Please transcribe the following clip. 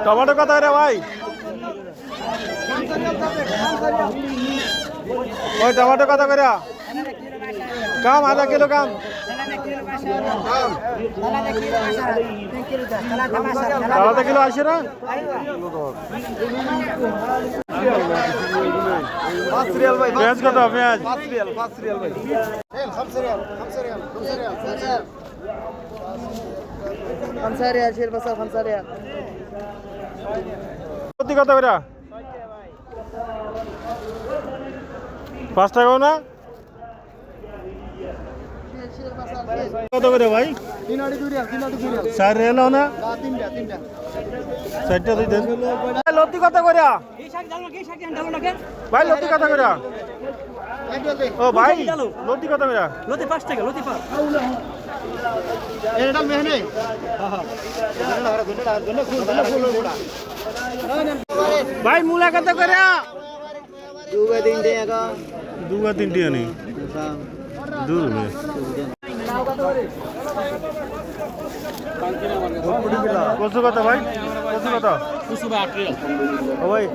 Tomato কত রে ভাই? ওই টমেটো কত করে? কাম আধা কিলো কাম। আধা কিলো আসে না? পেঁয়াজ কত? পেঁয়াজ 5 ريال شيل بصل 5 ريال প্রতি কত করে? 5 টাকাও না? কত করে ভাই? 3 ريال 2 ريال 4 রিয়াল না? 3টা 4টা দুই দেন। লতি কত করে? ভাই লতি কত করে? ও ভাই লতি কত করে? লতি 5 টাকা লতি 5 এটা মেহনে ভাই মূলা কত করে? 2 টাকা 2 3 নেই দূর কত কত ভাই? কত কত? 8 রিয়াল ও ভাই